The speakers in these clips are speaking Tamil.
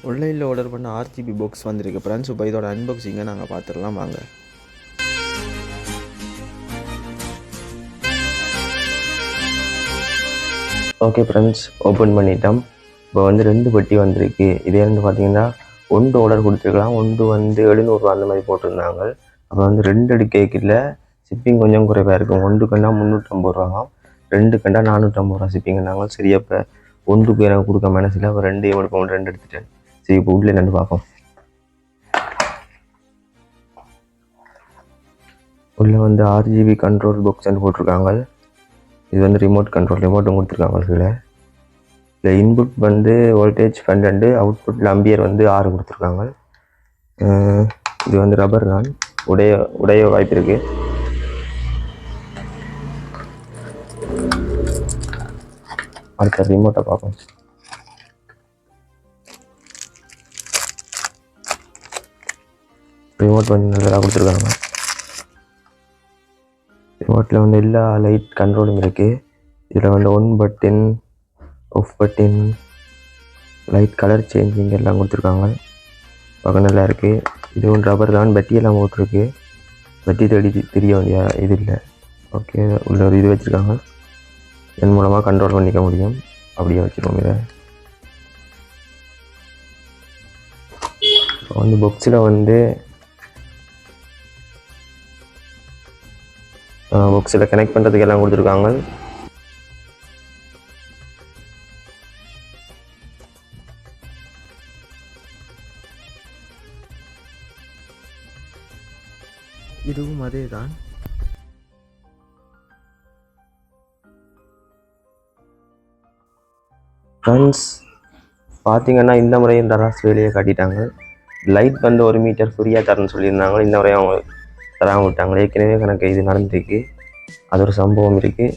ஆன்லைனில் ஆர்டர் பண்ண ஆர்ஜிபி பாக்ஸ் வந்திருக்கு ஃப்ரெண்ட்ஸ். இப்போ இதோட அன்பாக்சிங்கை நாங்கள் பார்த்துடலாம் வாங்க. ஓகே ஃப்ரெண்ட்ஸ், ஓப்பன் பண்ணிட்டோம். இப்போ வந்து 2 பெட்டி வந்திருக்கு. இதே வந்து பார்த்தீங்கன்னா 1 ஆர்டர் கொடுத்துருக்கலாம், 1 வந்து 700 அந்த மாதிரி போட்டிருந்தாங்க. அப்போ வந்து 2 எடுக்கையில் ஷிப்பிங் கொஞ்சம் குறைவாக இருக்கும். 1க்குன்னா 350 ரூபா, 2க்குன்னா 450 ரூபா ஷிப்பிங்னாங்க. சரி, அப்போ 1க்கு எனக்கு கொடுக்க மனசில் அப்போ 2 எடுப்போம், 2 எடுத்துட்டேன். சரி, இப்போ உள்ளே ரெண்டு பார்ப்போம். உள்ளே வந்து ஆர்ஜிபி கண்ட்ரோல் பாக்ஸ்ன்னு போட்டிருக்காங்க. இது வந்து ரிமோட்டும் கொடுத்துருக்காங்க. இதில் இன்புட் வந்து வோல்டேஜ் 12, அவுட்புட்டில் அம்பியர் வந்து 6 கொடுத்துருக்காங்க. இது வந்து ரப்பர் தான், உடைய வாய்ப்பு இருக்குது. அடுத்த ரிமோட்டை பார்ப்போம். ரிமோட் வந்து நல்லா கொடுத்துருக்காங்க. ரிமோட்டில் வந்து எல்லா லைட் கண்ட்ரோலும் இருக்குது. இதில் வந்து one button, off button, light colour changing எல்லாம் கொடுத்துருக்காங்க. பார்க்க நல்லா இருக்குது. இதுவும் ரப்பர் தான், பெட்டியெல்லாம் போட்டிருக்கு. பெட்டி தெரிய வேண்டிய இது இல்லை. ஓகே, உள்ள ஒரு இது வச்சுருக்காங்க. இதன் மூலமாக கண்ட்ரோல் பண்ணிக்க முடியும். அப்படியே வச்சுருவோம். இதை வந்து பாக்ஸில் வந்து கனெக்ட் பண்ணுறதுக்கு எல்லாம் கொடுத்துருக்காங்க. இதுவும் அதே தான். ஃப்ரெண்ட்ஸ், பார்த்தீங்கன்னா இந்த முறையும் தராஸ் வேலையை காட்டிட்டாங்க. லைட் வந்து 1 மீட்டர் ஃப்ரீயாக தரேன்னு சொல்லியிருந்தாங்க. இந்த முறையும் அவங்க தராமல் விட்டாங்க. ஏற்கனவே கணக்கு இது நடந்திருக்கு, அது ஒரு சம்பவம் இருக்குது.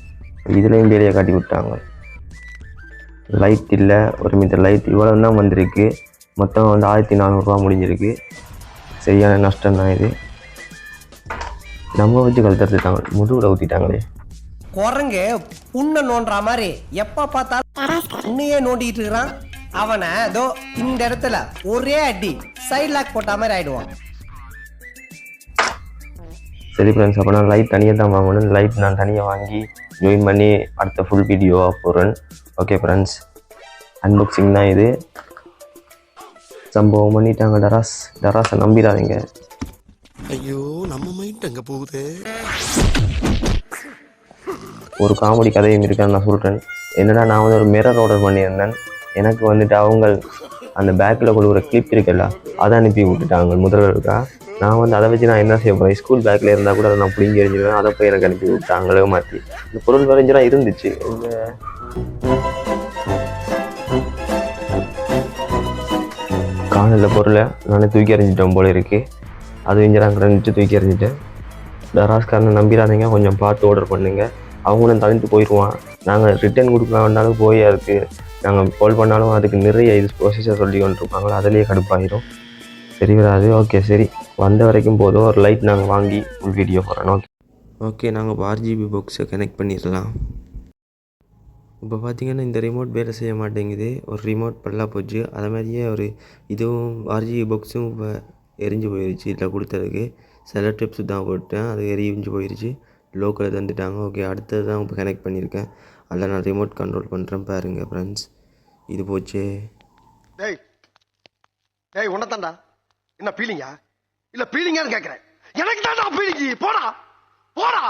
இதுலேயும் வேலையை காட்டி விட்டாங்க. லைட் இல்லை, 1 மீட்டர் லைட் இவ்வளோ தான் வந்திருக்கு. மொத்தம் வந்து 1400 ரூபா முடிஞ்சிருக்கு. சரியான நஷ்டம் தான் இது. நம்ம வச்சு கழுத்துட்டாங்க, முதுகில் ஊற்றிட்டாங்களே. குரங்கு புண்ணை நோண்டுற மாதிரி எப்போ பார்த்தாலும் உன்னையே நோண்டிட்டு இருக்கிறான். அவனை இதோ இந்த இடத்துல ஒரே அடி சைட் லாக் போட்ட மாதிரி ஆயிடுவான். சரி ஃப்ரெண்ட்ஸ், அப்போ நான் லைட் தனியாக தான் வாங்கணும். லைட் நான் தனியாக வாங்கி ஜாயின் பண்ணி அடுத்த ஃபுல் வீடியோவாக போடுறேன். ஓகே ஃப்ரெண்ட்ஸ், அன்பாக்சிங் தான் இது. சம்பவம் பண்ணிட்டாங்க. டராஸை நம்பிடாதீங்க. ஐயோ, நம்ம மைண்ட் அங்கே போகுது. ஒரு காமெடி கதையும் இருக்கான்னு நான் சொல்கிறேன். என்னடா, நான் வந்து ஒரு மிரர் ஆர்டர் பண்ணியிருந்தேன். எனக்கு வந்துட்டு அவங்க அந்த பேக்கில் கொடுக்குற கிளிப் இருக்குல்ல, அதை அனுப்பி விட்டுட்டாங்க முதல்வருக்கா. நான் வந்து அதை வச்சு நான் என்ன செய்ய போகிறேன்? ஸ்கூல் பேக்கில் இருந்தால் கூட அதை நான் பிடிங்கி எறிஞ்சிடுவேன். அதை போய் எனக்கு அனுப்பி விட்டாங்களே மாற்றி. இந்த பொருள் வரைஞ்செல்லாம் இருந்துச்சு. காணல பொருளை நானே தூக்கி எறிஞ்சிட்டேன் போல இருக்குது. அது இஞ்சிடாங்க ரெண்டு தூக்கி எறிஞ்சிட்டேன். டராஸ்காரனை நம்பிடாதீங்க, கொஞ்சம் பார்த்து ஆர்டர் பண்ணுங்க. அவங்களும் தள்ளிட்டு போயிடுவான். நாங்கள் ரிட்டர்ன் கொடுக்கலாம்னாலும் போய் அதுக்கு நாங்கள் கால் பண்ணாலும் அதுக்கு நிறைய இது ப்ரொசீஜர் சொல்லி கொண்டிருப்பாங்களோ, அதிலேயே கடுப்பாயிடும். சரி வராது. ஓகே, சரி, வந்த வரைக்கும் போதும். ஒரு லைட் நாங்கள் வாங்கி ஃபுல் வீடியோ போகிறோம். ஓகே, நாங்கள் இப்போ ஆர்ஜிபி பாக்ஸை கனெக்ட் பண்ணிடலாம். இப்போ பார்த்தீங்கன்னா இந்த ரிமோட் வேலை செய்ய மாட்டேங்குது. ஒரு ரிமோட் பல்லா போச்சு. அதை மாதிரியே ஒரு இதுவும் ஆர்ஜிபி பாக்ஸும் இப்போ எரிஞ்சு போயிடுச்சு. இதில் கொடுத்ததுக்கு சில டிப்ஸ் தான் போட்டேன், அது எரிஞ்சு போயிடுச்சு. லோக்கலில் தந்துட்டாங்க. ஓகே, அடுத்தது தான் இப்போ கனெக்ட் பண்ணியிருக்கேன். அதில் நான் ரிமோட் கண்ட்ரோல் பண்ணுறேன் பாருங்கள் ஃப்ரெண்ட்ஸ். இது போச்சு. டேய் உன்னதான்டா என்ன ஃபீலிங்கா? இல்ல ஃபீலிங்கான்னு கேக்குறேன். எனக்கு தான்டா ஃபீலிங். போடா.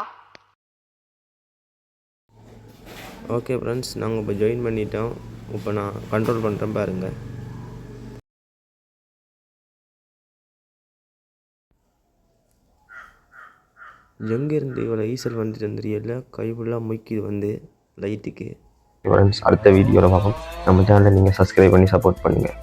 ஓகே ஃப்ரெண்ட்ஸ், நாங்கள் இப்போ ஜாயின் பண்ணிட்டோம். இப்போ நான் கண்ட்ரோல் பண்ணுறேன் பாருங்கள். எங்கேருந்து இவ்வளோ ஈசல் வந்துட்டு தெரியல. கை ஃபுல்லாக முக்கிது வந்து லைட்டுக்கு. ஃப்ரெண்ட்ஸ், அடுத்த வீடியோவில் பார்ப்போம். நம்ம சேனலை நீங்கள் சப்ஸ்கிரைப் பண்ணி சப்போர்ட் பண்ணுங்கள்.